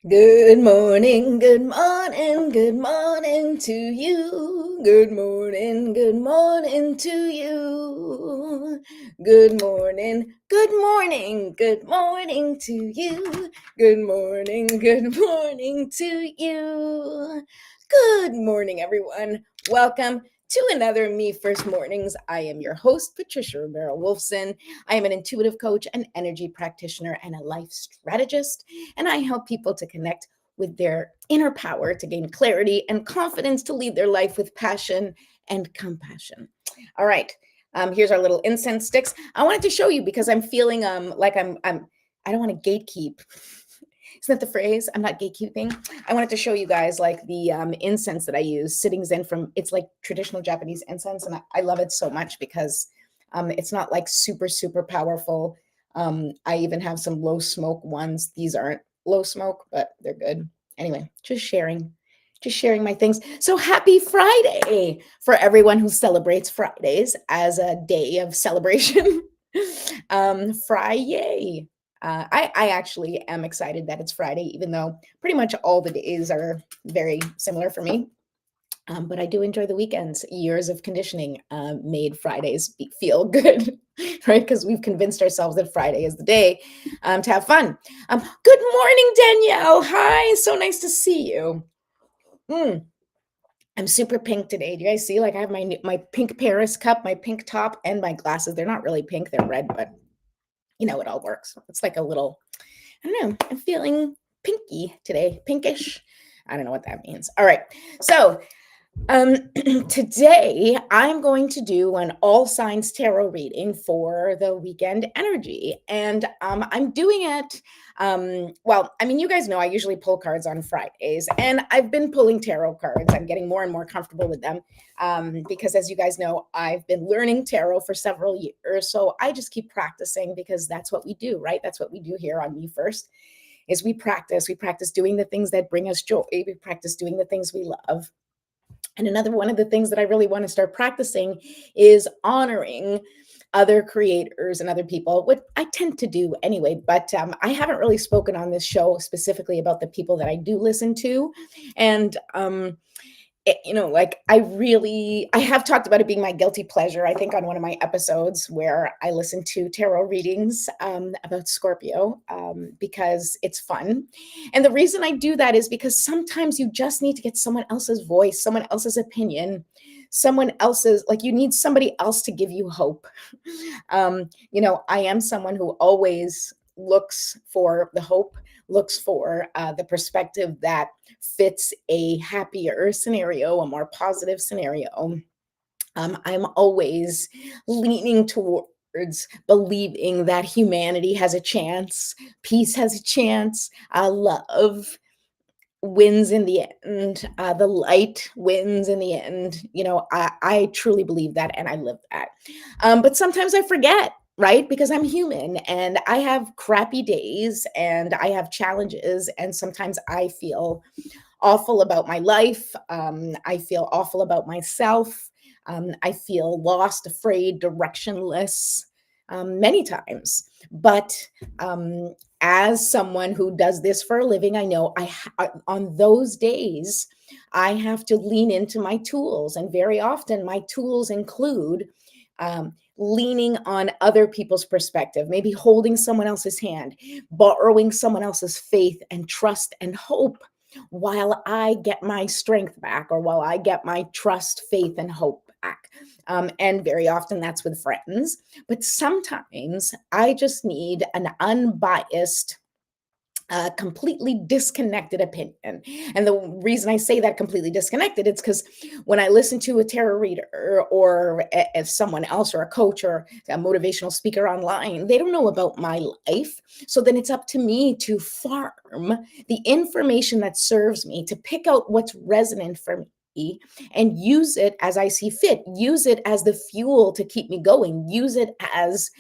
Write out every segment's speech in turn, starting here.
Good morning to you. Good morning to you. Good morning to you. Good morning to you. Good morning, everyone. Welcome to another Me First Mornings. I am your host, Patricia Romero Wolfson. I am an intuitive coach, an energy practitioner, and a life strategist, and I help people to connect with their inner power to gain clarity and confidence to lead their life with passion and compassion. All right. Here's our little incense sticks. I wanted to show you because I'm feeling like I don't want to gatekeep. Isn't that the phrase? I'm not gatekeeping. I wanted to show you guys like the incense that I use, sitting zen from, it's like traditional Japanese incense. And I love it so much because it's not like super, super powerful. I even have some low smoke ones. These aren't low smoke, but they're good. Anyway, just sharing my things. So happy Friday for everyone who celebrates Fridays as a day of celebration. Friday. I actually am excited that it's Friday, even though pretty much all the days are very similar for me. But I do enjoy the weekends. Years of conditioning made Fridays feel good, right? Because we've convinced ourselves that Friday is the day to have fun. Good morning, Danielle. Hi, so nice to see you. Mm, I'm super pink today. Do you guys see? Like I have my pink Paris cup, my pink top, and my glasses. They're not really pink; they're red, but you know it all works. It's like a little. I don't know. I'm feeling pinky today, pinkish. I don't know what that means. All right, so um, today I'm going to do an all signs tarot reading for the weekend energy. And I'm doing it. Well, I mean, you guys know I usually pull cards on Fridays, and I've been pulling tarot cards. I'm getting more and more comfortable with them because, as you guys know, I've been learning tarot for several years. So I just keep practicing because that's what we do, right? That's what we do here on Me First. Is we practice doing the things that bring us joy. We practice doing the things we love. And another one of the things that I really want to start practicing is honoring other creators and other people, what I tend to do anyway. But I haven't really spoken on this show specifically about the people that I do listen to. And like I have talked about it being my guilty pleasure, I think on one of my episodes where I listened to tarot readings about Scorpio because it's fun. And the reason I do that is because sometimes you just need to get someone else's voice, someone else's opinion, someone else's, like you need somebody else to give you hope. I am someone who always looks for the hope, looks for the perspective that fits a happier scenario, a more positive scenario. I'm always leaning towards believing that humanity has a chance, peace has a chance, love wins in the end, the light wins in the end. I truly believe that and I live that. But sometimes I forget, right? Because I'm human and I have crappy days and I have challenges. And sometimes I feel awful about my life. I feel awful about myself. I feel lost, afraid, directionless many times. But as someone who does this for a living, I know on those days, I have to lean into my tools. And very often, my tools include leaning on other people's perspective, maybe holding someone else's hand, borrowing someone else's faith and trust and hope while I get my strength back or while I get my trust, faith, and hope back. And very often that's with friends. But sometimes I just need an unbiased, completely disconnected opinion. And the reason I say that completely disconnected, it's because when I listen to a tarot reader or if someone else or a coach or a motivational speaker online, they don't know about my life. So then it's up to me to farm the information that serves me, to pick out what's resonant for me and use it as I see fit, use it as the fuel to keep me going, use it as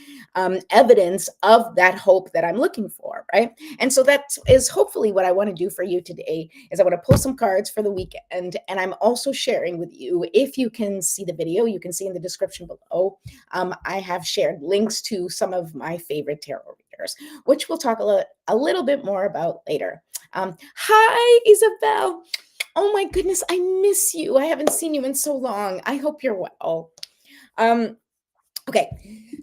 evidence of that hope that I'm looking for, right? And so that is hopefully what I want to do for you today is I want to pull some cards for the weekend. And I'm also sharing with you, if you can see the video, you can see in the description below, I have shared links to some of my favorite tarot readers, which we'll talk a little bit more about later. Hi, Isabel. Oh my goodness, I miss you. I haven't seen you in so long. I hope you're well. Um, okay,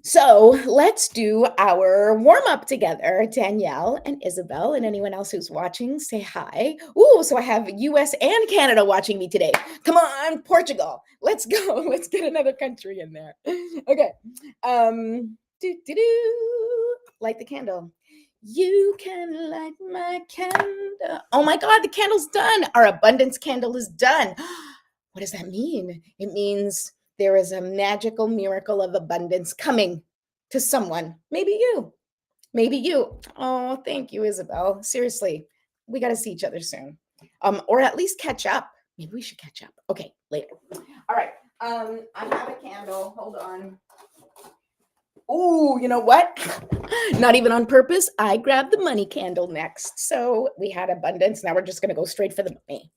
so let's do our warm up together. Danielle and Isabel, and anyone else who's watching, say hi. Ooh, so I have US and Canada watching me today. Come on, Portugal. Let's go. Let's get another country in there. Okay. Light the candle. You can light my candle. Oh my God, the candle's done. Our abundance candle is done. What does that mean? It means there is a magical miracle of abundance coming to someone. Maybe you. Maybe you. Oh, thank you, Isabel. Seriously, we got to see each other soon. Or at least catch up. Maybe we should catch up. Okay, later. All right. I have a candle. Hold on. Oh, you know what? Not even on purpose. I grabbed the money candle next. So we had abundance. Now we're just going to go straight for the money.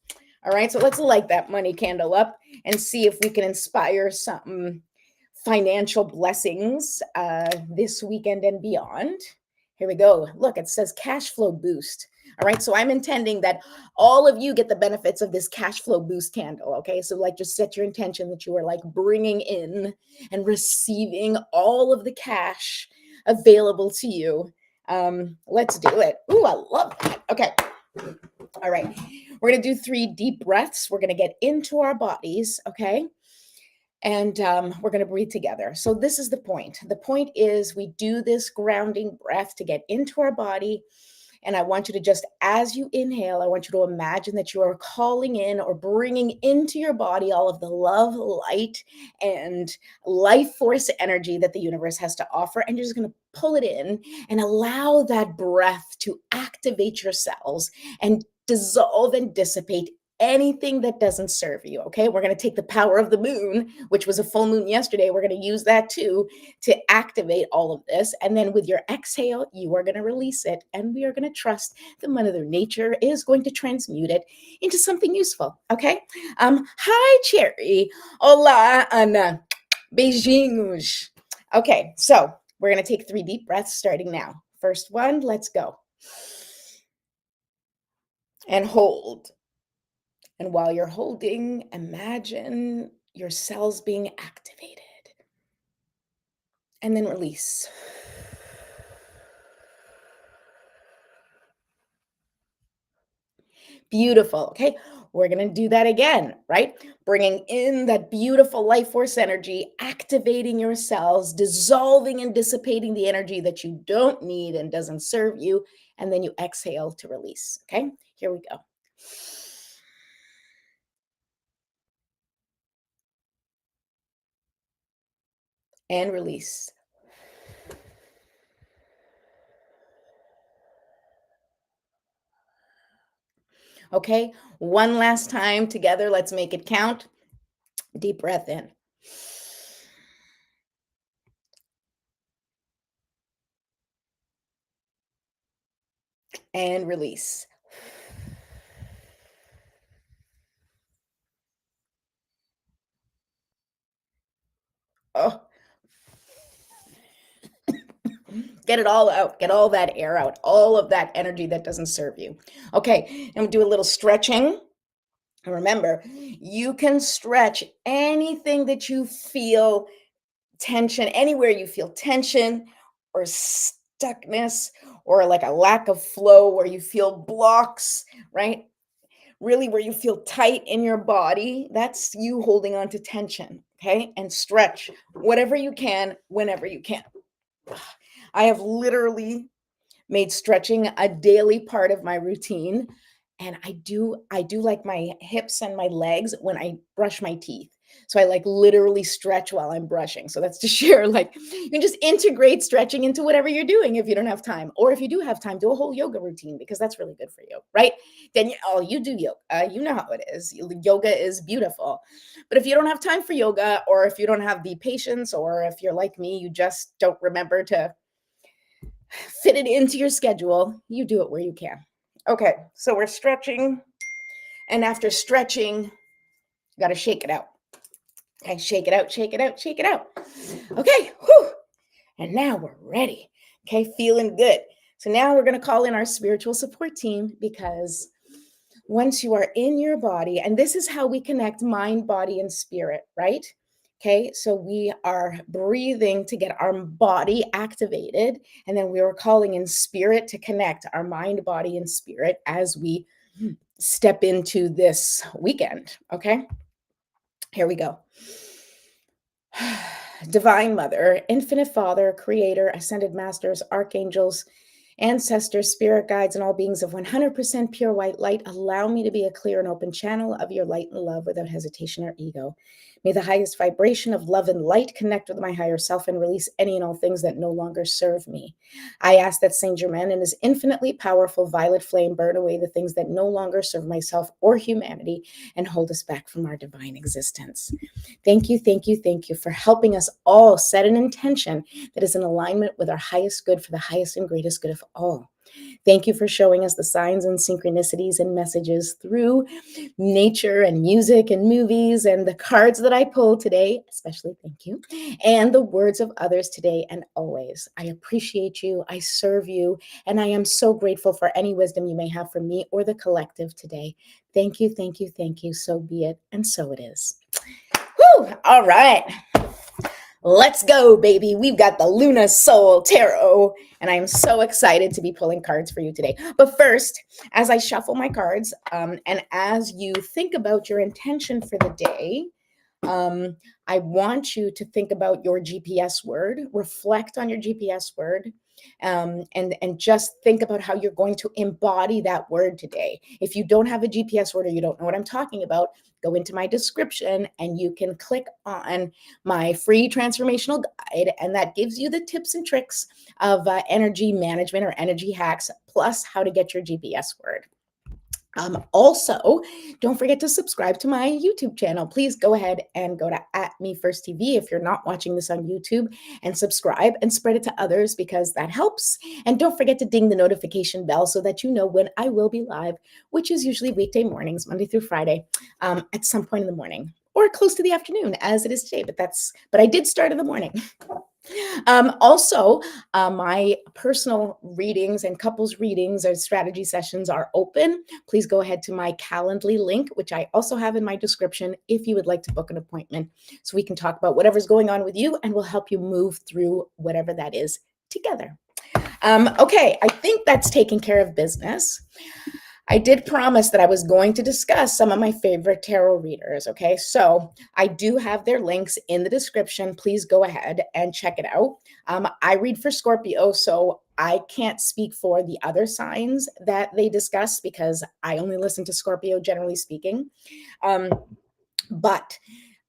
All right. So let's light that money candle up and see if we can inspire some financial blessings this weekend and beyond. Here we go. Look, it says cash flow boost. All right. So I'm intending that all of you get the benefits of this cash flow boost candle. Okay. So, like, just set your intention that you are like bringing in and receiving all of the cash available to you. Let's do it. Ooh, I love that. Okay. All right. We're going to do 3 deep breaths. We're going to get into our bodies. Okay. And we're going to breathe together. So, this is the point. The point is we do this grounding breath to get into our body. And I want you to just, as you inhale, I want you to imagine that you are calling in or bringing into your body all of the love, light, and life force energy that the universe has to offer. And you're just going to pull it in and allow that breath to activate your cells and dissolve and dissipate anything that doesn't serve you. Okay. We're going to take the power of the moon, which was a full moon yesterday. We're going to use that too to activate all of this. And then with your exhale, you are going to release it. And we are going to trust that Mother Nature is going to transmute it into something useful. Okay. Hi, Cherry. Hola, Ana. Beijinhos. Okay. So we're going to take 3 deep breaths starting now. First one, let's go. And hold. And while you're holding, imagine your cells being activated. And then release. Beautiful. Okay. We're going to do that again, right? Bringing in that beautiful life force energy, activating your cells, dissolving and dissipating the energy that you don't need and doesn't serve you. And then you exhale to release. Okay. Here we go. And release. Okay. One last time together. Let's make it count. Deep breath in. And release. Oh, get it all out. Get all that air out, all of that energy that doesn't serve you. Okay, and we do a little stretching. And remember, you can stretch anything that you feel tension, anywhere you feel tension or stuckness or like a lack of flow where you feel blocks, right? Really, where you feel tight in your body, that's you holding on to tension. Okay, and stretch whatever you can, whenever you can. I have literally made stretching a daily part of my routine, and I do like my hips and my legs when I brush my teeth. So I like literally stretch while I'm brushing. So that's to share, like, you can just integrate stretching into whatever you're doing if you don't have time, or if you do have time, do a whole yoga routine because that's really good for you, right? Then you do yoga, you know how it is. Yoga is beautiful. But if you don't have time for yoga, or if you don't have the patience, or if you're like me, you just don't remember to fit it into your schedule, you do it where you can. Okay, so we're stretching, and after stretching, you got to shake it out. Okay, shake it out, shake it out, shake it out. Okay, whew. And now we're ready. Okay, feeling good. So now we're going to call in our spiritual support team because once you are in your body, and this is how we connect mind, body, and spirit, right? Okay, so we are breathing to get our body activated, and then we are calling in spirit to connect our mind, body, and spirit as we step into this weekend. Okay, here we go. Divine Mother, Infinite Father, Creator, Ascended Masters, Archangels, ancestors, spirit guides, and all beings of 100% pure white light, allow me to be a clear and open channel of your light and love without hesitation or ego. May the highest vibration of love and light connect with my higher self and release any and all things that no longer serve me. I ask that Saint Germain and his infinitely powerful violet flame burn away the things that no longer serve myself or humanity and hold us back from our divine existence. Thank you, thank you, thank you for helping us all set an intention that is in alignment with our highest good for the highest and greatest good of all. Thank you for showing us the signs and synchronicities and messages through nature and music and movies and the cards that I pulled today, especially thank you, and the words of others today and always. I appreciate you, I serve you, and I am so grateful for any wisdom you may have for me or the collective today. Thank you, thank you, thank you. So be it, and so it is. Whew, all right. Let's go, baby. We've got the Luna Soul Tarot, and I'm so excited to be pulling cards for you today. But first, as I shuffle my cards, and as you think about your intention for the day, I want you to think about your GPS word, reflect on your GPS word, and just think about how you're going to embody that word today. If you don't have a GPS word or you don't know what I'm talking about, go into my description and you can click on my free transformational guide, and that gives you the tips and tricks of energy management or energy hacks, plus how to get your GPS word. Also, don't forget to subscribe to my YouTube channel. Please go ahead and go to @MeFirstTV if you're not watching this on YouTube, and subscribe and spread it to others because that helps. And don't forget to ding the notification bell so that you know when I will be live, which is usually weekday mornings, Monday through Friday, at some point in the morning or close to the afternoon as it is today. But I did start in the morning. Also, my personal readings and couples readings or strategy sessions are open. Please go ahead to my Calendly link, which I also have in my description, if you would like to book an appointment so we can talk about whatever's going on with you and we'll help you move through whatever that is together. Okay, I think that's taking care of business. I did promise that I was going to discuss some of my favorite tarot readers. Okay, so I do have their links in the description. Please go ahead and check it out. I read for Scorpio, so I can't speak for the other signs that they discuss because I only listen to Scorpio, generally speaking. But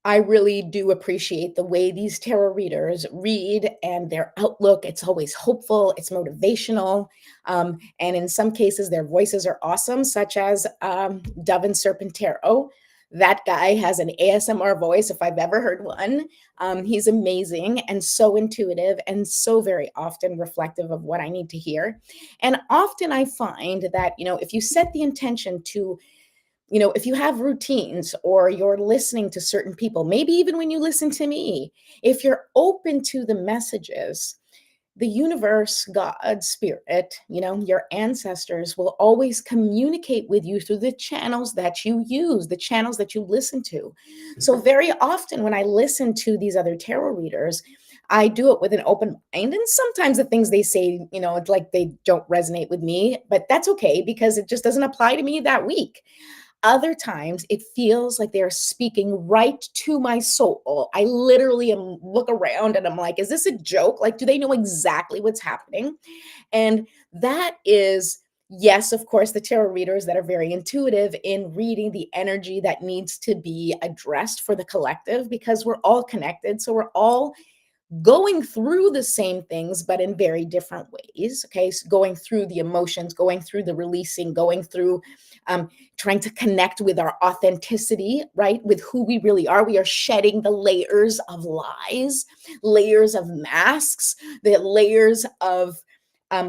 I really do appreciate the way these tarot readers read and their outlook. It's always hopeful, it's motivational. And in some cases, their voices are awesome, such as Dove and Serpent Tarot. That guy has an ASMR voice, if I've ever heard one. He's amazing and so intuitive and so very often reflective of what I need to hear. And often I find that, if you set the intention to if you have routines or you're listening to certain people, maybe even when you listen to me, if you're open to the messages, the universe, God, spirit, your ancestors will always communicate with you through the channels that you use, the channels that you listen to. So very often when I listen to these other tarot readers, I do it with an open mind. And sometimes the things they say, it's like they don't resonate with me, but that's okay because it just doesn't apply to me that week. Other times it feels like they're speaking right to my soul. I literally look around and I'm like, is this a joke? Like, do they know exactly what's happening? And that is, yes, of course, the tarot readers that are very intuitive in reading the energy that needs to be addressed for the collective because we're all connected. So we're all going through the same things, but in very different ways. Okay. So going through the emotions, going through the releasing, going through trying to connect with our authenticity, right? With who we really are. We are shedding the layers of lies, layers of masks, the layers of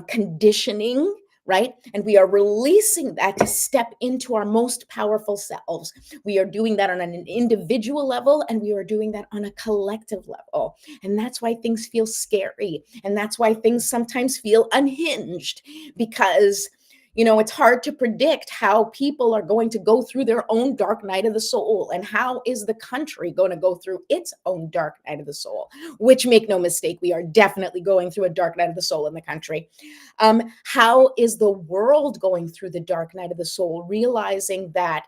conditioning, right? And we are releasing that to step into our most powerful selves. We are doing that on an individual level, and we are doing that on a collective level. And that's why things feel scary. And that's why things sometimes feel unhinged, because it's hard to predict how people are going to go through their own dark night of the soul, and how is the country going to go through its own dark night of the soul, which, make no mistake, we are definitely going through a dark night of the soul in the country. How is the world going through the dark night of the soul, realizing that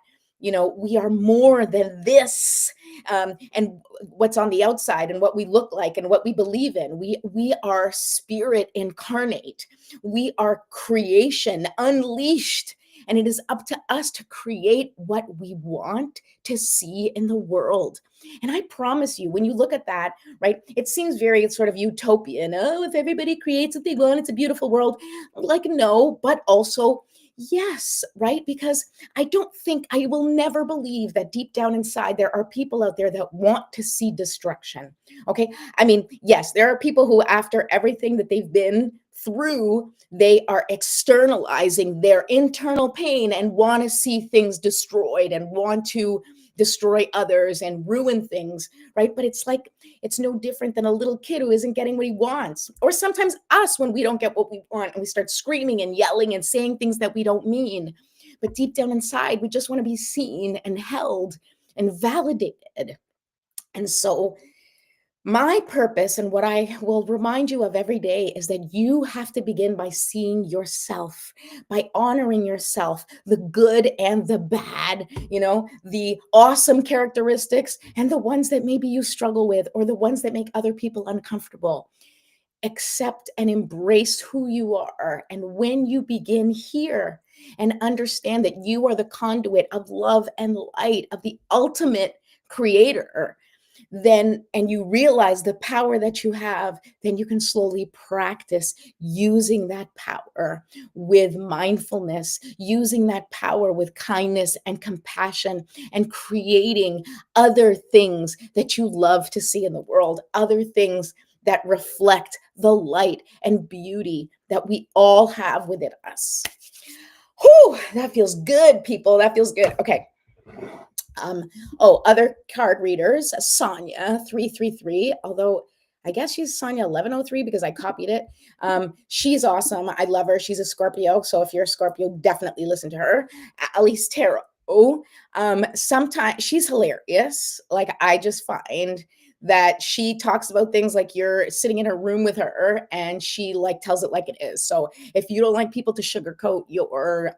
we are more than this, and what's on the outside and what we look like and what we believe in. We are spirit incarnate. We are creation unleashed. And it is up to us to create what we want to see in the world. And I promise you, when you look at that, right, it seems very sort of utopian. Oh, if everybody creates what they want, it's a beautiful world. Like, no, but also yes, right? Because I will never believe that deep down inside there are people out there that want to see destruction. Okay. I mean, yes, there are people who, after everything that they've been through, they are externalizing their internal pain and want to see things destroyed and want to destroy others and ruin things, right? But it's like, it's no different than a little kid who isn't getting what he wants. Or sometimes us, when we don't get what we want and we start screaming and yelling and saying things that we don't mean. But deep down inside, we just want to be seen and held and validated. And so my purpose, and what I will remind you of every day, is that you have to begin by seeing yourself, by honoring yourself, the good and the bad, the awesome characteristics and the ones that maybe you struggle with, or the ones that make other people uncomfortable. Accept and embrace who you are. And when you begin here and understand that you are the conduit of love and light, of the ultimate creator, then, and you realize the power that you have, then you can slowly practice using that power with mindfulness, using that power with kindness and compassion, and creating other things that you love to see in the world, other things that reflect the light and beauty that we all have within us. Whew, that feels good, people. That feels good. Okay. Other card readers, Sonia 333, although I guess she's Sonia 1103 because I copied it. She's awesome. I love her. She's a Scorpio. So if you're a Scorpio, definitely listen to her. Alice Tarot. Sometimes she's hilarious. Like, I just find that she talks about things like you're sitting in her room with her, and she like tells it like it is. So if you don't like people to sugarcoat your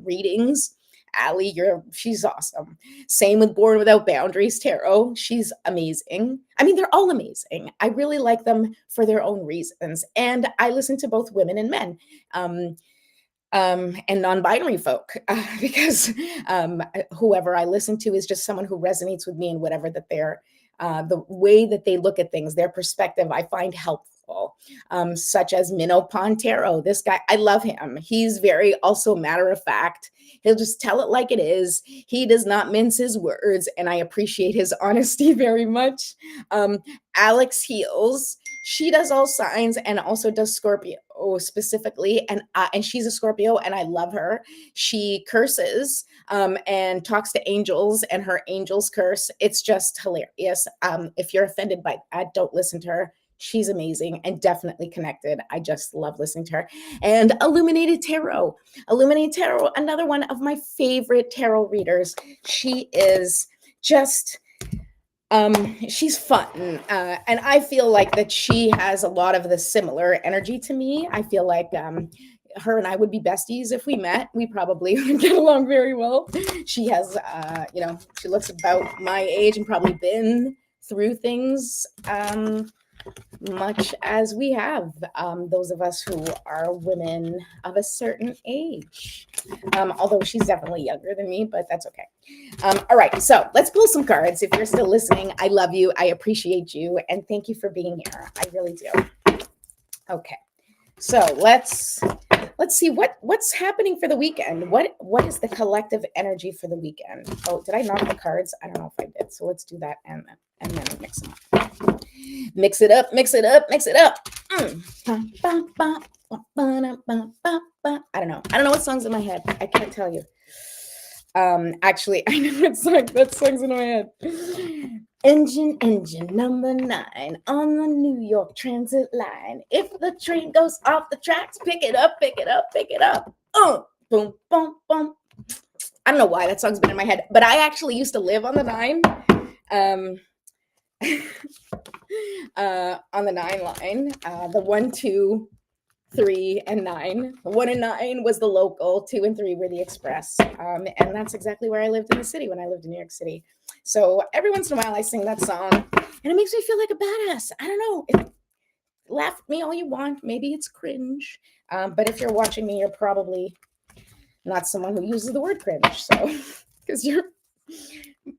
readings, Allie, she's awesome. Same with Born Without Boundaries Tarot. She's amazing. I mean, they're all amazing. I really like them for their own reasons. And I listen to both women and men. And non-binary folk, because whoever I listen to is just someone who resonates with me, and whatever that they're, the way that they look at things, their perspective, I find helpful. Such as Minnow Pond Tarot. This guy, I love him. He's very also matter of fact. He'll just tell it like it is. He does not mince his words, and I appreciate his honesty very much. Alex Heels. She does all signs and also does Scorpio specifically, and she's a Scorpio, and I love her. She curses and talks to angels, and her angels curse. It's just hilarious. If you're offended by that, don't listen to her. She's amazing and definitely connected. I just love listening to her. And Illuminated Tarot. Illuminated Tarot, another one of my favorite tarot readers. She is just she's fun, and I feel like that she has a lot of the similar energy to me. I feel like her and I would be besties if we met. We probably would get along very well. She has she looks about my age and probably been through things much as we have, those of us who are women of a certain age. Although she's definitely younger than me, but that's okay. All right, so let's pull some cards. If you're still listening, I love you. I appreciate you. And thank you for being here. I really do. Okay, so let's see what's happening for the weekend. What is the collective energy for the weekend? Oh, did I knock the cards? I don't know if I did. So let's do that and then mix them up. Mix it up, mix it up, mix it up. I don't know. I don't know what song's in my head. I can't tell you. Actually, I know what song that song's in my head. Engine number 9 on the New York Transit line. If the train goes off the tracks, pick it up, pick it up, pick it up. Boom, boom, boom. I don't know why that song's been in my head, but I actually used to live on the 9. On the 9 line, the 1, 2, 3, and 9. 1 and 9 was the local, 2 and 3 were the express. And that's exactly where I lived in the city when I lived in New York City. So every once in a while I sing that song and it makes me feel like a badass. I don't know. Laugh at me all you want. Maybe it's cringe. But if you're watching me, you're probably not someone who uses the word cringe. So, because you're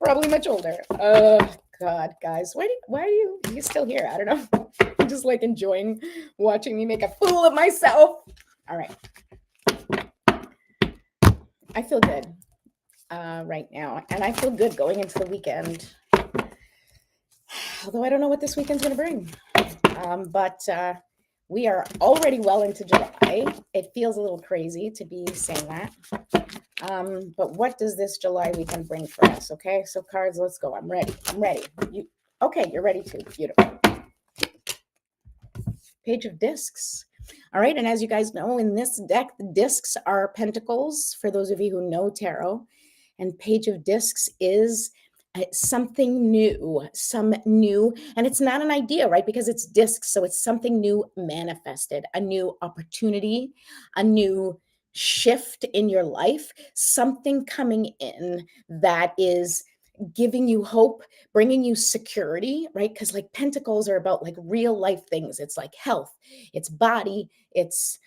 probably much older. Oh, God, guys. Why are you still here? I don't know. I'm just like enjoying watching me make a fool of myself. All right. I feel good right now. And I feel good going into the weekend. Although I don't know what this weekend's going to bring. But we are already well into July. It feels a little crazy to be saying that. But what does this July weekend bring for us? Okay, so cards, let's go. I'm ready. Okay, you're ready too. Beautiful. Page of discs. All right, and as you guys know, in this deck, the discs are pentacles, for those of you who know tarot. And page of discs is something new, and it's not an idea, right? Because it's discs, so it's something new manifested, a new opportunity, a new shift in your life, something coming in that is giving you hope, bringing you security, right? Because like pentacles are about like real life things. It's like health, it's body, it's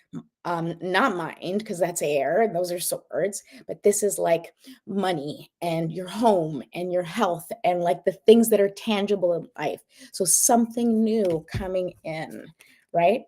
not mind, because that's air and those are swords, but this is like money and your home and your health and like the things that are tangible in life. So something new coming in, right?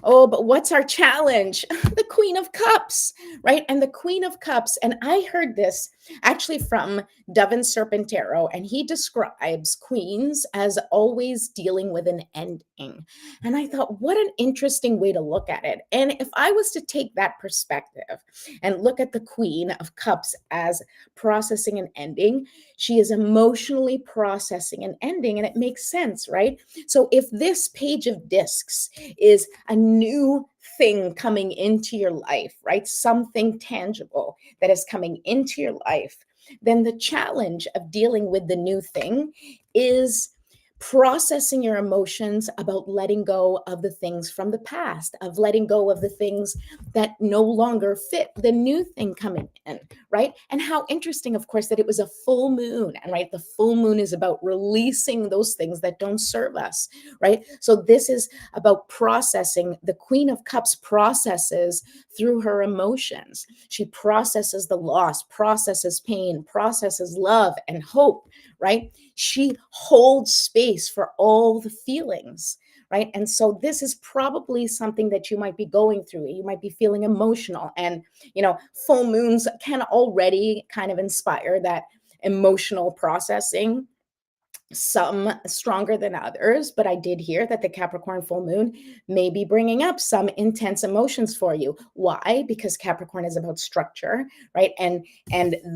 Oh, but what's our challenge? The Queen of Cups, right? And the Queen of Cups, and I heard this actually from Dove and Serpent Tarot, and he describes queens as always dealing with an ending. And I thought, what an interesting way to look at it. And if I was to take that perspective and look at the Queen of Cups as processing an ending, she is emotionally processing an ending, and it makes sense, right? So if this page of discs is a new thing coming into your life, right? Something tangible that is coming into your life, then the challenge of dealing with the new thing is processing your emotions about letting go of the things from the past, of letting go of the things that no longer fit the new thing coming in, right? And how interesting, of course, that it was a full moon, and right, the full moon is about releasing those things that don't serve us, right? So this is about processing. The Queen of Cups processes through her emotions. She processes the loss, processes pain, processes love and hope, right? She holds space for all the feelings, right? And so this is probably something that you might be going through. You might be feeling emotional, and full moons can already kind of inspire that emotional processing, some stronger than others, but I did hear that the Capricorn full moon may be bringing up some intense emotions for you. Why? Because Capricorn is about structure, right? And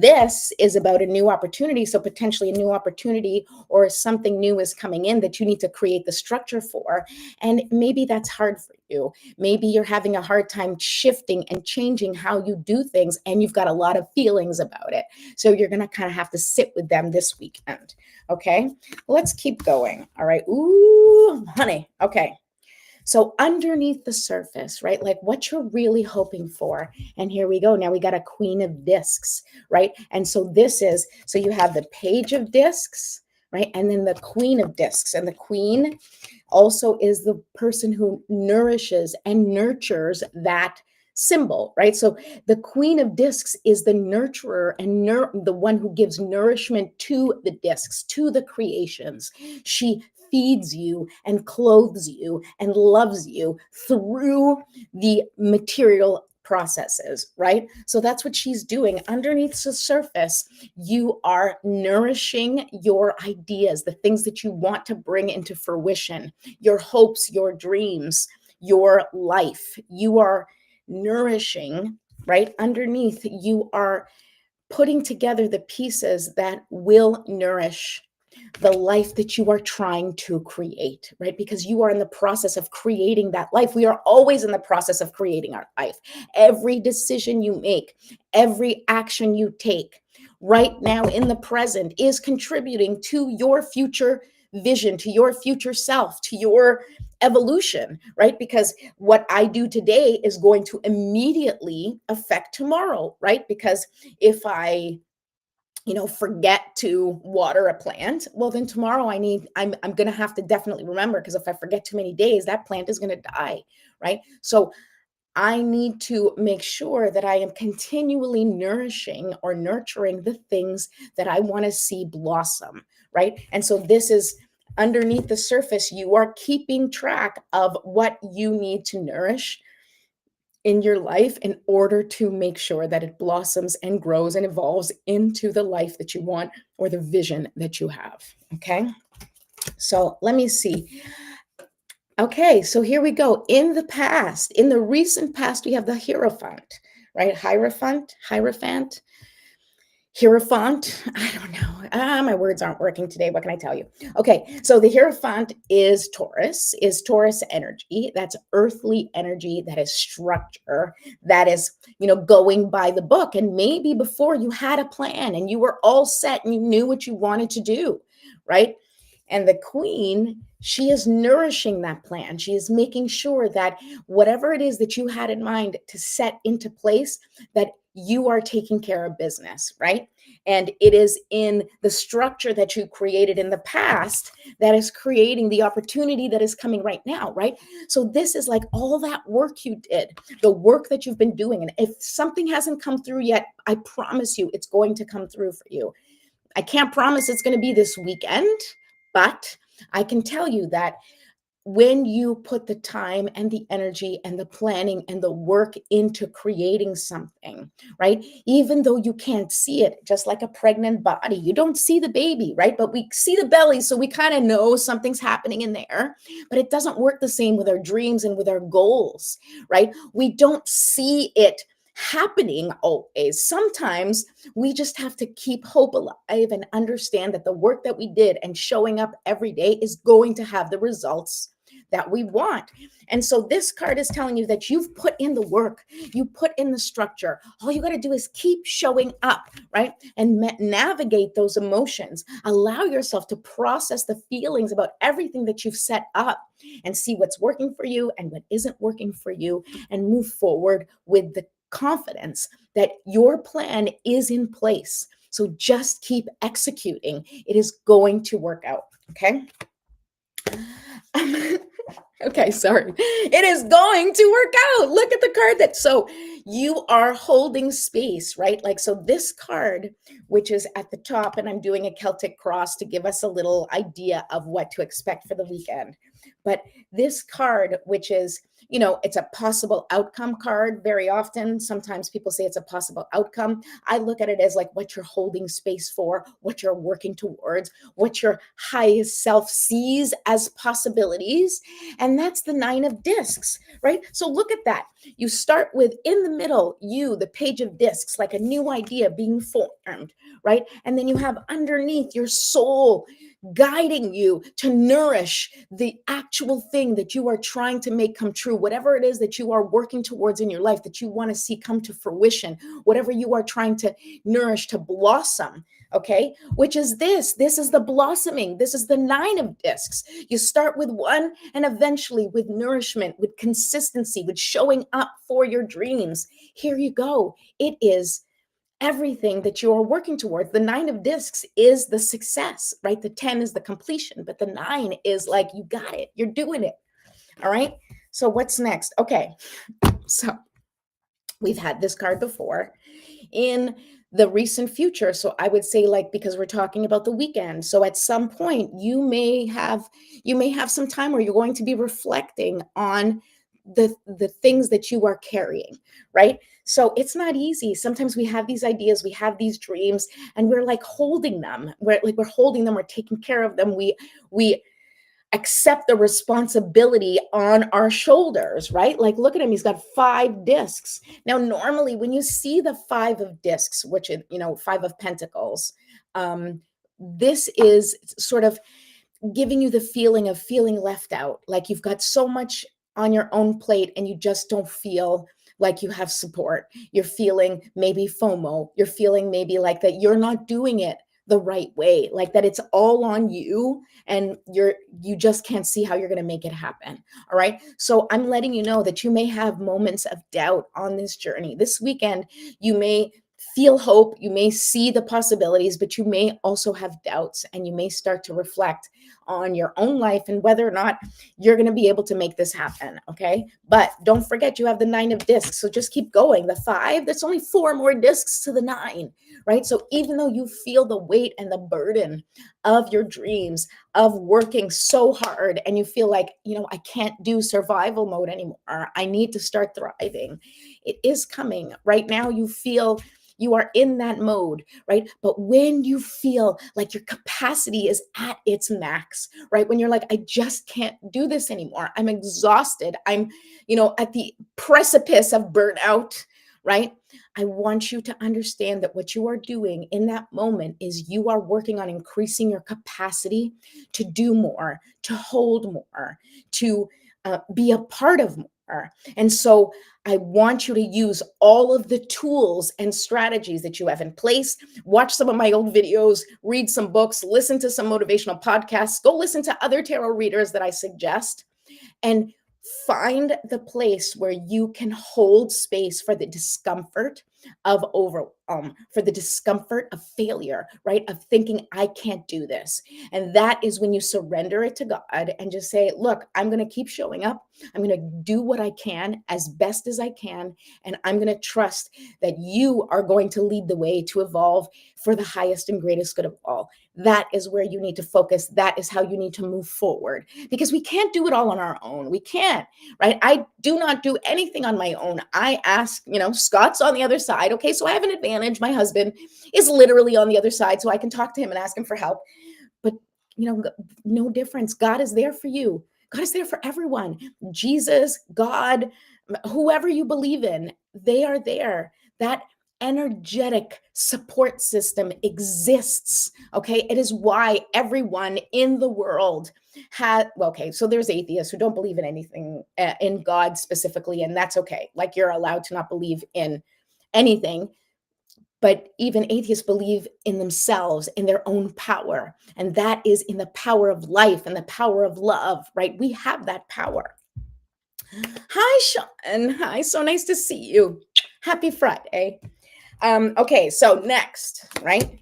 this is about a new opportunity. So potentially a new opportunity or something new is coming in that you need to create the structure for. And maybe that's hard for you. Maybe you're having a hard time shifting and changing how you do things, and you've got a lot of feelings about it. So you're going to kind of have to sit with them this weekend. Okay, let's keep going. All right. Ooh, honey. Okay. So underneath the surface, right? Like what you're really hoping for. And here we go. Now we got a Queen of Discs, right? And so so you have the Page of Discs, right? And then the Queen of Discs. And the Queen also is the person who nourishes and nurtures that symbol, right? So the Queen of Discs is the nurturer and the one who gives nourishment to the discs, to the creations. She feeds you and clothes you and loves you through the material processes, right? So that's what she's doing. Underneath the surface, you are nourishing your ideas, the things that you want to bring into fruition, your hopes, your dreams, your life. You are nourishing, right? Underneath, you are putting together the pieces that will nourish the life that you are trying to create, right? Because you are in the process of creating that life. We are always in the process of creating our life. Every decision you make, every action you take right now in the present is contributing to your future vision, to your future self, to your evolution, right? Because what I do today is going to immediately affect tomorrow, right? Because if I forget to water a plant, well, then tomorrow I'm going to have to definitely remember, because if I forget too many days, that plant is going to die, right? So I need to make sure that I am continually nourishing or nurturing the things that I want to see blossom, right? And so this is underneath the surface. You are keeping track of what you need to nourish in your life in order to make sure that it blossoms and grows and evolves into the life that you want, or the vision that you have. Okay. So let me see. Okay. So here we go. In the past, in the recent past, we have the Hierophant, right? Hierophant. Hierophant, I don't know. My words aren't working today. What can I tell you? Okay, so the Hierophant is Taurus energy. That's earthly energy, that is structure, that is, going by the book. And maybe before you had a plan and you were all set and you knew what you wanted to do, right? And the Queen, she is nourishing that plan. She is making sure that whatever it is that you had in mind to set into place, that you are taking care of business, right? And it is in the structure that you created in the past that is creating the opportunity that is coming right now, right? So this is like all that work you did, the work that you've been doing. And if something hasn't come through yet, I promise you it's going to come through for you. I can't promise it's going to be this weekend, but I can tell you that when you put the time and the energy and the planning and the work into creating something, right? Even though you can't see it, just like a pregnant body, you don't see the baby, right? But we see the belly, so we kind of know something's happening in there. But it doesn't work the same with our dreams and with our goals, right? We don't see it happening always. Sometimes we just have to keep hope alive and understand that the work that we did and showing up every day is going to have the results that we want. And so this card is telling you that you've put in the work, you put in the structure. All you got to do is keep showing up, right? And navigate those emotions. Allow yourself to process the feelings about everything that you've set up and see what's working for you and what isn't working for you, and move forward with the confidence that your plan is in place. So just keep executing. It is going to work out. Okay. Okay, sorry. It is going to work out. Look at the card so you are holding space, right? Like, so this card, which is at the top, and I'm doing a Celtic cross to give us a little idea of what to expect for the weekend. But this card, which is, it's a possible outcome card very often. Sometimes people say it's a possible outcome. I look at it as like what you're holding space for, what you're working towards, what your highest self sees as possibilities. And that's the 9 of discs, right? So look at that. You start with, in the middle, the page of discs, like a new idea being formed, right? And then you have underneath your soul guiding you to nourish the actual thing that you are trying to make come true, whatever it is that you are working towards in your life that you want to see come to fruition, whatever you are trying to nourish to blossom. Okay, which is this is the blossoming. This is the 9 of discs. You start with one, and eventually with nourishment, with consistency, with showing up for your dreams. Here you go. It is everything that you're working towards. The 9 of discs is the success, right? The 10 is the completion, but the 9 is like, you got it, you're doing it. All right. So what's next? Okay. So we've had this card before in the recent future. So I would say, like, because we're talking about the weekend. So at some point you may have some time where you're going to be reflecting on the things that you are carrying, right? So it's not easy. Sometimes we have these ideas, we have these dreams, and we're like holding them. We're holding them, we're taking care of them. We accept the responsibility on our shoulders, right? Like, look at him, he's got 5 discs. Now, normally, when you see the 5 of discs, which is, 5 of pentacles, this is sort of giving you the feeling of feeling left out, like you've got so much on your own plate and you just don't feel like you have support. You're feeling maybe FOMO. You're feeling maybe like that you're not doing it the right way, like that it's all on you and you just can't see how you're going to make it happen. All right? So I'm letting you know that you may have moments of doubt on this journey. This weekend, you may feel hope, you may see the possibilities, but you may also have doubts and you may start to reflect on your own life and whether or not you're going to be able to make this happen. Okay. But don't forget, you have the 9 of discs. So just keep going. The 5, that's only 4 more discs to the 9, right? So even though you feel the weight and the burden of your dreams, of working so hard, and you feel like, I can't do survival mode anymore, I need to start thriving. It is coming. Right now, you feel you are in that mode, right? But when you feel like your capacity is at its max, right? When you're like, I just can't do this anymore. I'm exhausted. I'm, at the precipice of burnout, right? I want you to understand that what you are doing in that moment is you are working on increasing your capacity to do more, to hold more, to be a part of more. And so I want you to use all of the tools and strategies that you have in place. Watch some of my old videos, read some books, listen to some motivational podcasts, go listen to other tarot readers that I suggest, and find the place where you can hold space for the discomfort of overwhelm, for the discomfort of failure, right? Of thinking, I can't do this. And that is when you surrender it to God and just say, look, I'm going to keep showing up. I'm going to do what I can as best as I can. And I'm going to trust that you are going to lead the way to evolve for the highest and greatest good of all. That is where you need to focus. That is how you need to move forward, because we can't do it all on our own. We can't, right? I do not do anything on my own. I ask, Scott's on the other side. Okay, so I have an advantage. My husband is literally on the other side, so I can talk to him and ask him for help. But, no difference. God is there for you. God is there for everyone. Jesus, God, whoever you believe in, they are there. That energetic support system exists. Okay. It is why everyone in the world had, well, okay, so there's atheists who don't believe in anything, in God specifically, and that's okay. Like, you're allowed to not believe in anything. But even atheists believe in themselves, in their own power. And that is in the power of life and the power of love, right? We have that power. Hi, Sean. Hi, so nice to see you. Happy Friday. Okay, so next, right?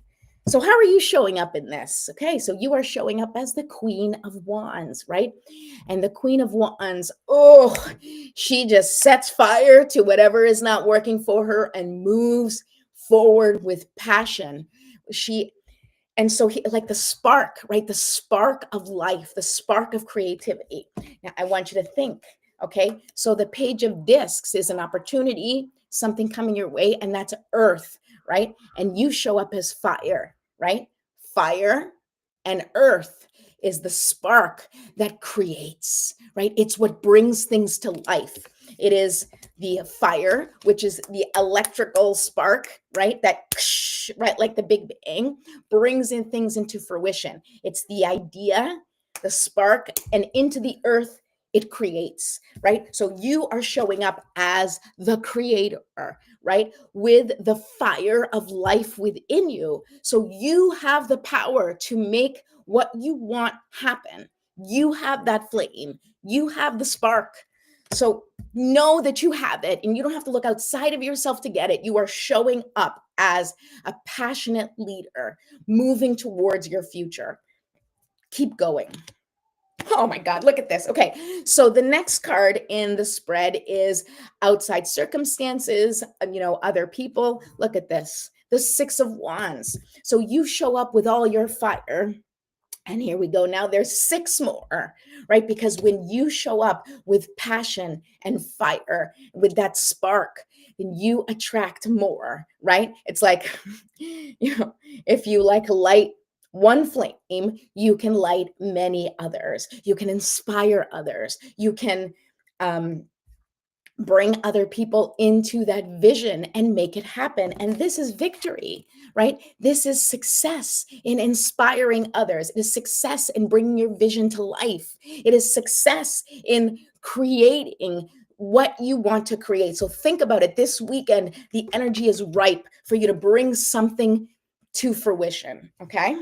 So how are you showing up in this? Okay, so you are showing up as the Queen of Wands, right? And the Queen of Wands, oh, she just sets fire to whatever is not working for her and moves forward with passion. And so like the spark, right? The spark of life, the spark of creativity. Now I want you to think, okay? So the Page of Discs is an opportunity, something coming your way, and that's earth, right? And you show up as fire, right? Fire and earth is the spark that creates, right? It's what brings things to life. It is the fire, which is the electrical spark, right? That, right, like the Big Bang, brings in things into fruition. It's the idea, the spark, and into the earth it creates, right? So you are showing up as the creator, right? With the fire of life within you. So you have the power to make what you want happen. You have that flame, you have the spark. So know that you have it and you don't have to look outside of yourself to get it. You are showing up as a passionate leader, moving towards your future. Keep going. Oh my God, look at this. Okay, so the next card in the spread is outside circumstances, other people. Look at this, the 6 of Wands. So you show up with all your fire. And here we go. Now there's 6 more, right? Because when you show up with passion and fire, with that spark, then you attract more, right? It's like, if you like light One flame, you can light many others. You can inspire others. You can um, bring other people into that vision and make it happen. And this is victory, right? This is success in inspiring others. It is success in bringing your vision to life. It is success in creating what you want to create. So think about it. This weekend, the energy is ripe for you to bring something to fruition. Okay.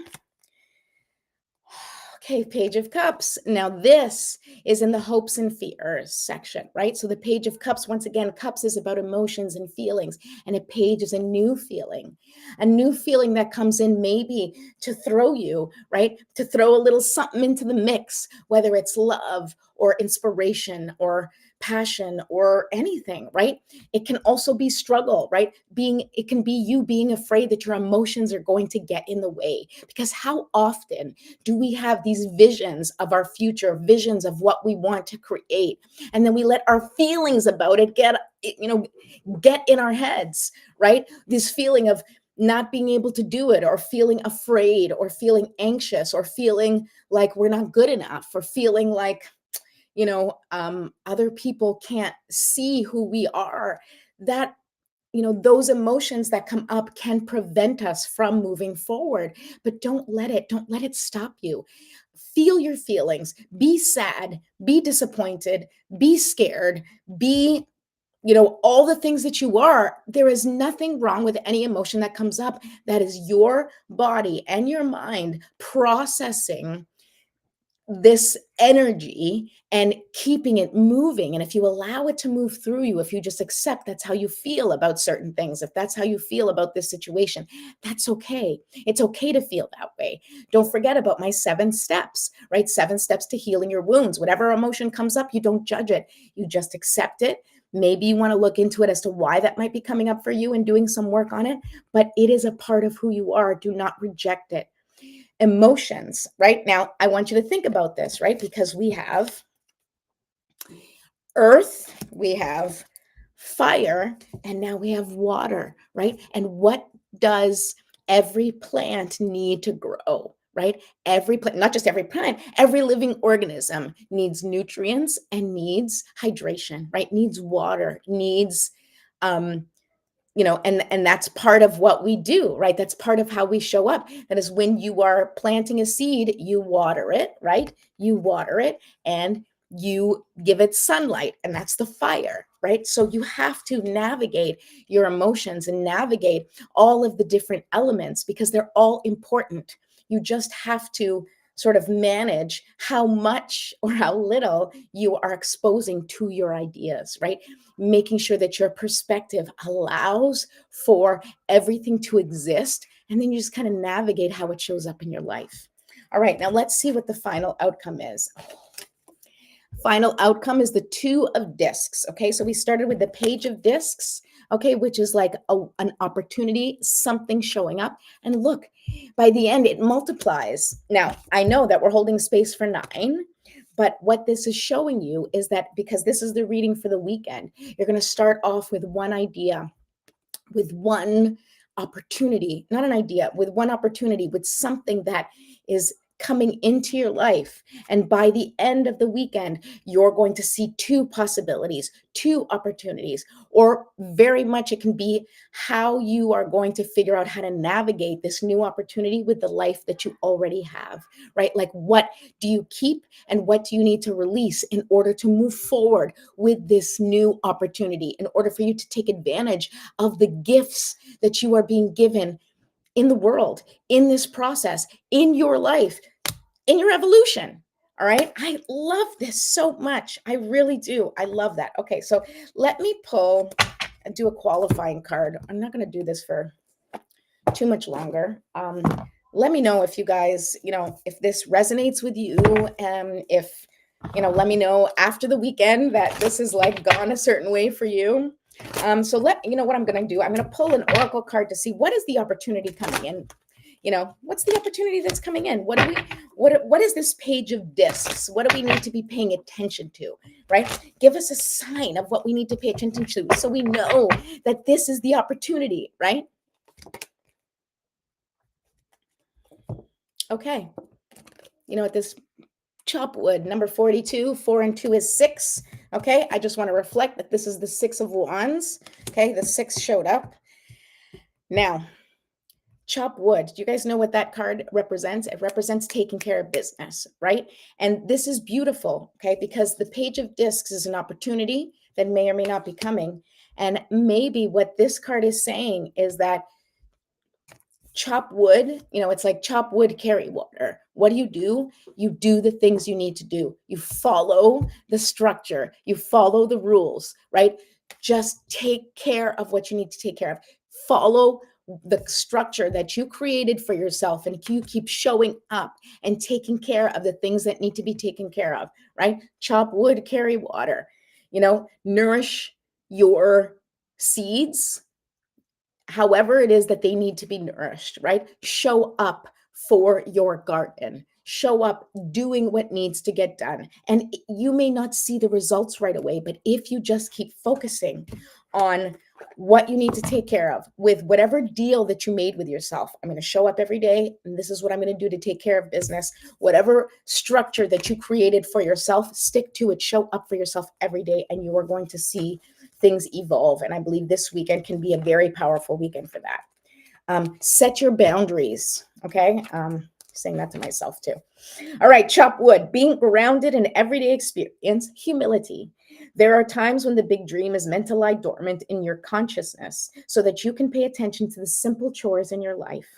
Okay, Page of Cups. Now this is in the hopes and fears section, right? So the Page of Cups, once again, cups is about emotions and feelings, and a page is a new feeling that comes in maybe to throw you, right? To throw a little something into the mix, whether it's love or inspiration or passion or anything, right? It can also be struggle, right? It can be you being afraid that your emotions are going to get in the way, because how often do we have these visions of our future, visions of what we want to create, and then we let our feelings about it get in our heads, right? This feeling of not being able to do it, or feeling afraid, or feeling anxious, or feeling like we're not good enough, or feeling like other people can't see who we are. That those emotions that come up can prevent us from moving forward. But don't let it stop you. Feel your feelings. Be sad, be disappointed, be scared, be all the things that you are. There is nothing wrong with any emotion that comes up. That is your body and your mind processing this energy and keeping it moving. And if you allow it to move through you, if you just accept that's how you feel about certain things, if that's how you feel about this situation, that's okay. It's okay to feel that way. Don't forget about my 7 steps, right? 7 steps to healing your wounds. Whatever emotion comes up, you don't judge it. You just accept it. Maybe you want to look into it as to why that might be coming up for you and doing some work on it, but it is a part of who you are. Do not reject it. Emotions, right? Now, I want you to think about this, right? Because we have earth, we have fire, and now we have water, right? And what does every plant need to grow, right? Every plant, not just every plant, every living organism needs nutrients and needs hydration, right? Needs water, needs um, and that's part of what we do, right? That's part of how we show up. That is, when you are planting a seed, you water it, right? You water it and you give it sunlight, and that's the fire, right? So you have to navigate your emotions and navigate all of the different elements, because they're all important. You just have to sort of manage how much or how little you are exposing to your ideas, right? Making sure that your perspective allows for everything to exist, and then you just kind of navigate how it shows up in your life. All right, now let's see what the final outcome is. Final outcome is the 2 of discs. Okay, so we started with the Page of Discs, okay, which is like an opportunity, something showing up. And look, by the end, it multiplies. Now, I know that we're holding space for 9, but what this is showing you is that, because this is the reading for the weekend, you're going to start off with one idea, with one opportunity, not an idea, with one opportunity, with something that is coming into your life. And by the end of the weekend, you're going to see 2 possibilities, 2 opportunities, or very much it can be how you are going to figure out how to navigate this new opportunity with the life that you already have, right? Like, what do you keep and what do you need to release in order to move forward with this new opportunity, in order for you to take advantage of the gifts that you are being given in the world, in this process, in your life, in your evolution. All right. I love this so much. I really do. I love that. Okay. So let me pull and do a qualifying card. I'm not going to do this for too much longer. Let me know if you guys, if this resonates with you, and if, let me know after the weekend that this is like gone a certain way for you. So what I'm going to do. I'm going to pull an oracle card to see what is the opportunity coming in. What's the opportunity that's coming in? What is this Page of Discs? What do we need to be paying attention to, right? Give us a sign of what we need to pay attention to, so we know that this is the opportunity, right? Okay. You know what this chop wood, number 42, 4 and 2 is 6. Okay. I just want to reflect that this is the 6 of wands. Okay. The 6 showed up. Now, chop wood. Do you guys know what that card represents? It represents taking care of business, right? And this is beautiful, okay? Because the Page of Discs is an opportunity that may or may not be coming. And maybe what this card is saying is that chop wood, it's like chop wood, carry water. What do? You do the things you need to do. You follow the structure, you follow the rules, right? Just take care of what you need to take care of. Follow the structure that you created for yourself, and you keep showing up and taking care of the things that need to be taken care of, right? Chop wood, carry water, nourish your seeds however it is that they need to be nourished, right? Show up for your garden. Show up doing what needs to get done. And you may not see the results right away, but if you just keep focusing on what you need to take care of with whatever deal that you made with yourself, I'm going to show up every day, and this is what I'm going to do to take care of business. Whatever structure that you created for yourself, stick to it. Show up for yourself every day, and you are going to see things evolve. And I believe this weekend can be a very powerful weekend for that. Set your boundaries. Okay. Saying that to myself too. All right. Chop wood, being grounded in everyday experience, humility. There are times when the big dream is meant to lie dormant in your consciousness so that you can pay attention to the simple chores in your life.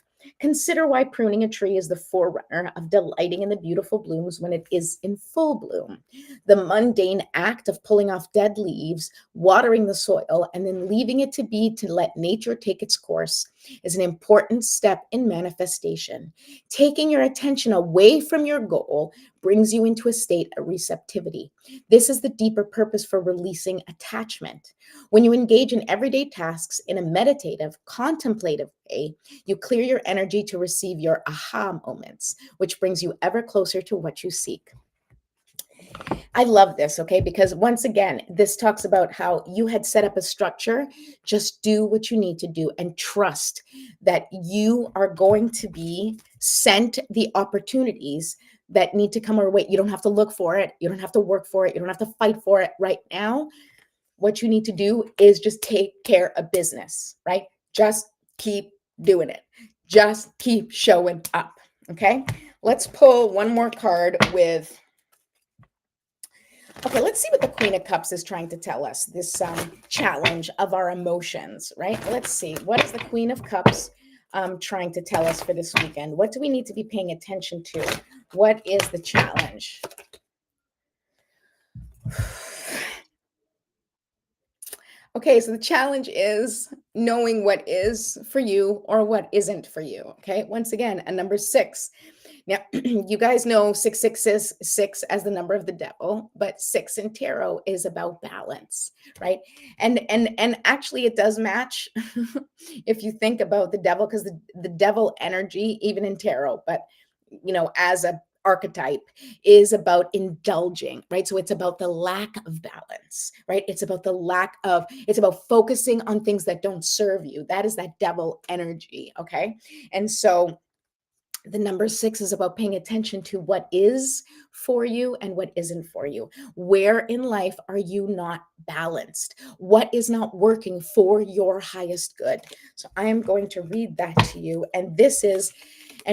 Consider why pruning a tree is the forerunner of delighting in the beautiful blooms when it is in full bloom. The mundane act of pulling off dead leaves, watering the soil, and then leaving it to be to let nature take its course is an important step in manifestation. Taking your attention away from your goal brings you into a state of receptivity. This is the deeper purpose for releasing attachment. When you engage in everyday tasks in a meditative, contemplative way, you clear your energy to receive your aha moments, which brings you ever closer to what you seek. I love this, okay? Because once again, this talks about how you had set up a structure. Just do what you need to do and trust that you are going to be sent the opportunities that need to come our way. You don't have to look for it. You don't have to work for it. You don't have to fight for it right now. What you need to do is just take care of business, right? Just keep doing it. Just keep showing up, okay? Let's pull one more card with... Okay, let's see what the Queen of Cups is trying to tell us, this challenge of our emotions, right? Let's see. What is the Queen of Cups trying to tell us for this weekend? What do we need to be paying attention to? What is the challenge? Okay, so the challenge is knowing what is for you or what isn't for you. Okay, once again, a number 6. Now, you guys know 666 is 6 as the number of the devil, but 6 in tarot is about balance, right? And actually it does match if you think about the devil, because the devil energy, even in tarot, but as a archetype, is about indulging, right? So it's about the lack of balance, right? It's about it's about focusing on things that don't serve you. That is that devil energy, okay? And so the number 6 is about paying attention to what is for you and what isn't for you. Where in life are you not balanced? What is not working for your highest good? So I am going to read that to you. And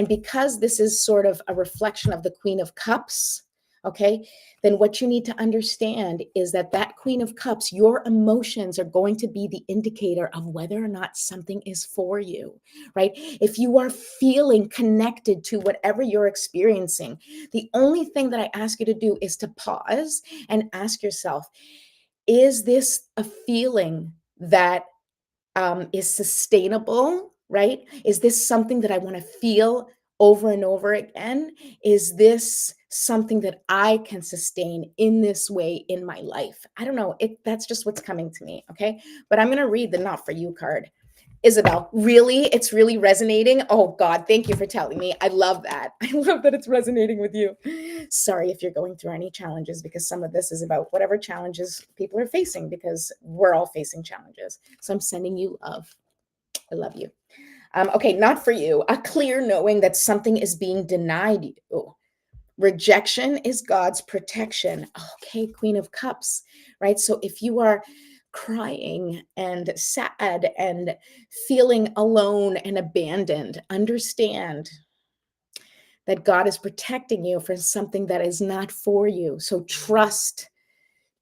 because this is sort of a reflection of the Queen of Cups, okay, then what you need to understand is that Queen of Cups, your emotions are going to be the indicator of whether or not something is for you, right? If you are feeling connected to whatever you're experiencing, the only thing that I ask you to do is to pause and ask yourself, is this a feeling that is sustainable, right? Is this something that I want to feel over and over again? Is this something that I can sustain in this way in my life? I don't know. That's just what's coming to me. Okay. But I'm going to read the Not For You card. Isabel, really? It's really resonating? Oh God, thank you for telling me. I love that. I love that it's resonating with you. Sorry if you're going through any challenges, because some of this is about whatever challenges people are facing, because we're all facing challenges. So I'm sending you love. I love you. Okay, not for you. A clear knowing that something is being denied you. Rejection is God's protection. Okay, Queen of Cups, right? So if you are crying and sad and feeling alone and abandoned, understand that God is protecting you from something that is not for you. So trust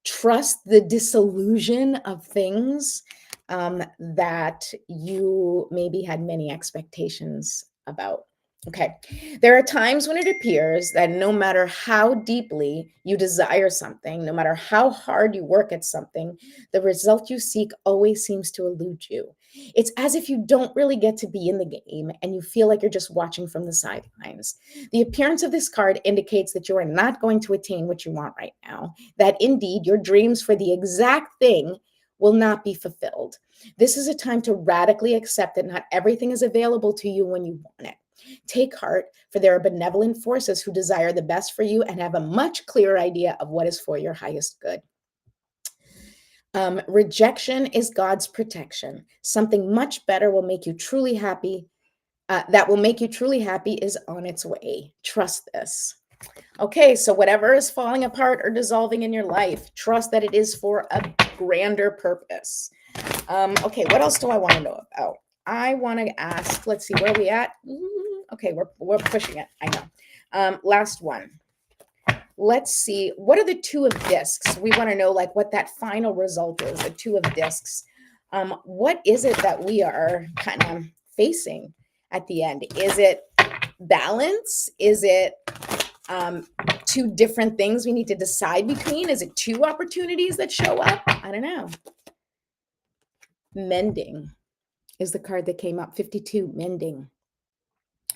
the disillusion of things that you maybe had many expectations about. Okay. There are times when it appears that no matter how deeply you desire something, no matter how hard you work at something, the result you seek always seems to elude you. It's as if you don't really get to be in the game and you feel like you're just watching from the sidelines. The appearance of this card indicates that you are not going to attain what you want right now, that indeed your dreams for the exact thing will not be fulfilled. This is a time to radically accept that not everything is available to you when you want it. Take heart, for there are benevolent forces who desire the best for you and have a much clearer idea of what is for your highest good. Rejection is God's protection. Something much better will make you truly happy. That will make you truly happy is on its way. Trust this. Okay, so whatever is falling apart or dissolving in your life, trust that it is for a grander purpose. Okay, what else do I want to know about? I want to ask, let's see, where are we at? Okay, we're pushing it. I know. Last one. Let's see, what are the two of discs? We want to know like what that final result is, the two of discs. What is it that we are kind of facing at the end? Is it balance? Is it two different things we need to decide between? Is it two opportunities that show up? I don't know. Mending is the card that came up, 52, mending.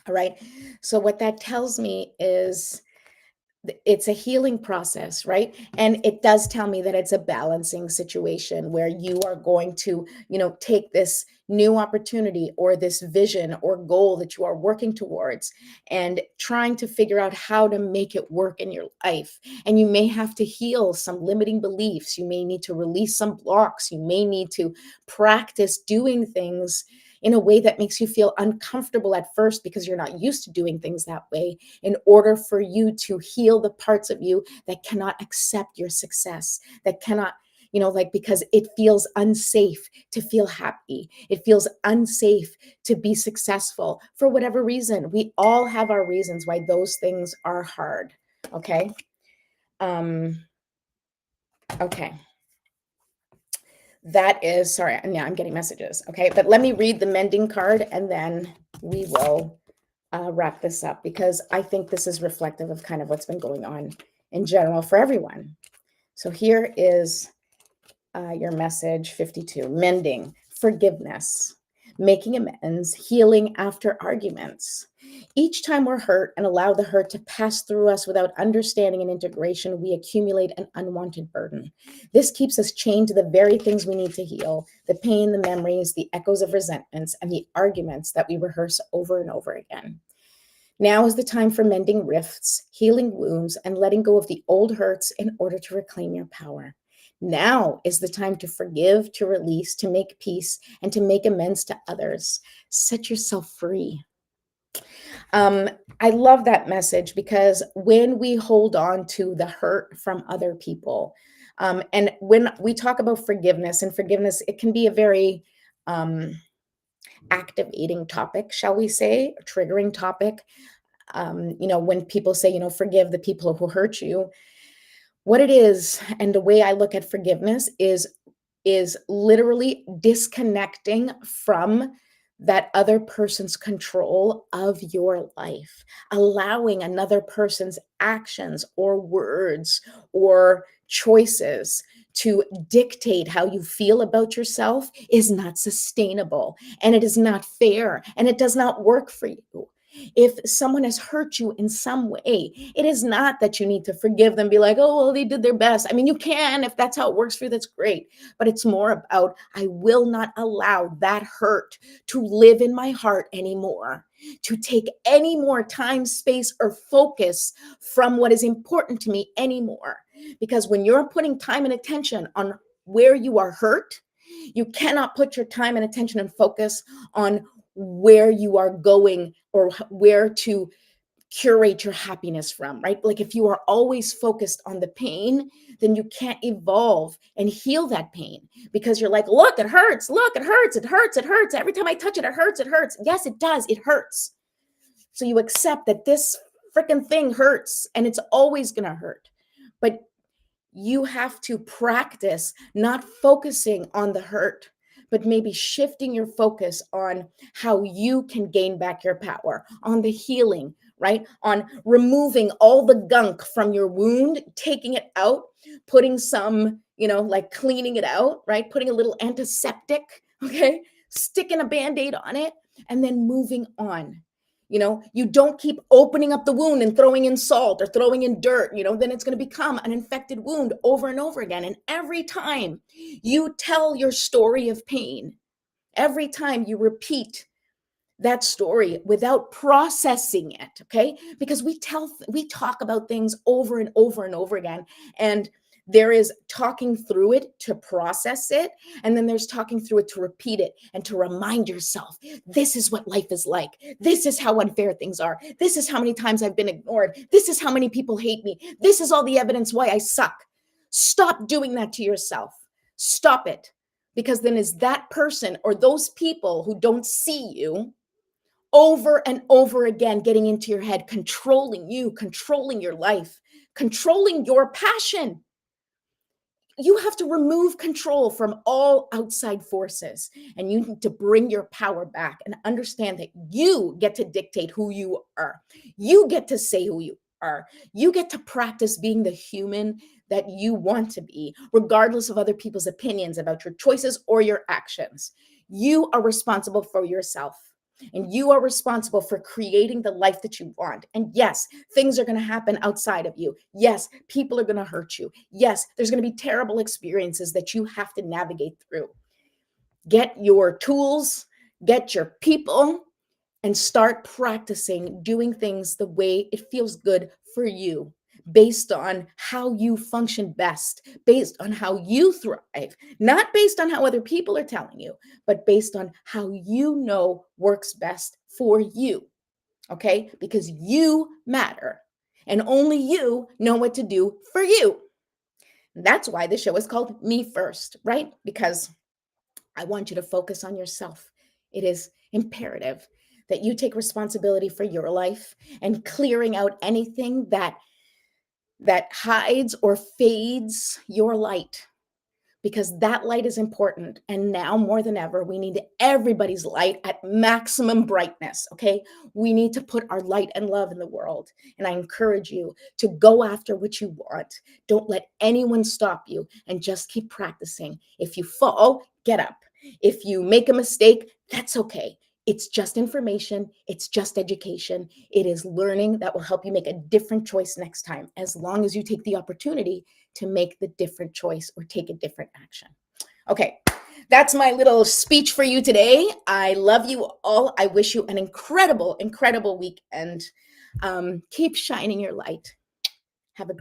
All right. So what that tells me is it's a healing process, right? And it does tell me that it's a balancing situation where you are going to, take this new opportunity or this vision or goal that you are working towards and trying to figure out how to make it work in your life. And you may have to heal some limiting beliefs. You may need to release some blocks. You may need to practice doing things in a way that makes you feel uncomfortable at first because you're not used to doing things that way, in order for you to heal the parts of you that cannot accept your success, that cannot, because it feels unsafe to feel happy. It feels unsafe to be successful for whatever reason. We all have our reasons why those things are hard. Okay. Okay. That is, sorry, now I'm getting messages. Okay. But let me read the mending card and then we will wrap this up, because I think this is reflective of kind of what's been going on in general for everyone. So here is your message 52, mending, forgiveness, making amends, healing after arguments. Each time we're hurt and allow the hurt to pass through us without understanding and integration, we accumulate an unwanted burden. This keeps us chained to the very things we need to heal: the pain, the memories, the echoes of resentments, and the arguments that we rehearse over and over again. Now is the time for mending rifts, healing wounds, and letting go of the old hurts in order to reclaim your power. Now is the time to forgive, to release, to make peace, and to make amends to others. Set yourself free. I love that message, because when we hold on to the hurt from other people, and when we talk about forgiveness, it can be a very activating topic, shall we say, a triggering topic. When people say, forgive the people who hurt you, what it is, and the way I look at forgiveness is literally disconnecting from that other person's control of your life, allowing another person's actions or words or choices to dictate how you feel about yourself is not sustainable, and it is not fair, and it does not work for you. If someone has hurt you in some way, it is not that you need to forgive them, be like, oh, well, they did their best. I mean, you can, if that's how it works for you, that's great. But it's more about, I will not allow that hurt to live in my heart anymore, to take any more time, space, or focus from what is important to me anymore. Because when you're putting time and attention on where you are hurt, you cannot put your time and attention and focus on where you are going or where to curate your happiness from, right? Like if you are always focused on the pain, then you can't evolve and heal that pain because you're like, look, it hurts. Look, it hurts. It hurts. It hurts. Every time I touch it, it hurts. It hurts. Yes, it does. It hurts. So you accept that this freaking thing hurts and it's always going to hurt. But you have to practice not focusing on the hurt, but maybe shifting your focus on how you can gain back your power, on the healing, right? On removing all the gunk from your wound, taking it out, putting some, like cleaning it out, right? Putting a little antiseptic, okay? Sticking a band aid on it, and then moving on. You don't keep opening up the wound and throwing in salt or throwing in dirt, then it's going to become an infected wound over and over again. And every time you tell your story of pain, every time you repeat that story without processing it, okay? Because we talk about things over and over and over again, and there is talking through it to process it, and then there's talking through it to repeat it and to remind yourself, this is what life is like. This is how unfair things are. This is how many times I've been ignored. This is how many people hate me. This is all the evidence why I suck. Stop doing that to yourself. Stop it. Because then is that person or those people who don't see you over and over again getting into your head, controlling you, controlling your life, controlling your passion. You have to remove control from all outside forces, and you need to bring your power back and understand that you get to dictate who you are. You get to say who you are. You get to practice being the human that you want to be, regardless of other people's opinions about your choices or your actions. You are responsible for yourself. And you are responsible for creating the life that you want. And yes, things are going to happen outside of you. Yes, people are going to hurt you. Yes, there's going to be terrible experiences that you have to navigate through. Get your tools, get your people, and start practicing doing things the way it feels good for you, based on how you function best, based on how you thrive, not based on how other people are telling you, but based on how you know works best for you. Okay? Because you matter, and only you know what to do for you. That's why the show is called Me First, right? Because I want you to focus on yourself. It is imperative that you take responsibility for your life and clearing out anything that hides or fades your light, because that light is important. And now more than ever, we need everybody's light at maximum brightness. Okay. We need to put our light and love in the world. And I encourage you to go after what you want. Don't let anyone stop you, and just keep practicing. If you fall, get up. If you make a mistake, that's okay. It's just information. It's just education. It is learning that will help you make a different choice next time, as long as you take the opportunity to make the different choice or take a different action. Okay, that's my little speech for you today. I love you all. I wish you an incredible, incredible weekend. Keep shining your light. Have a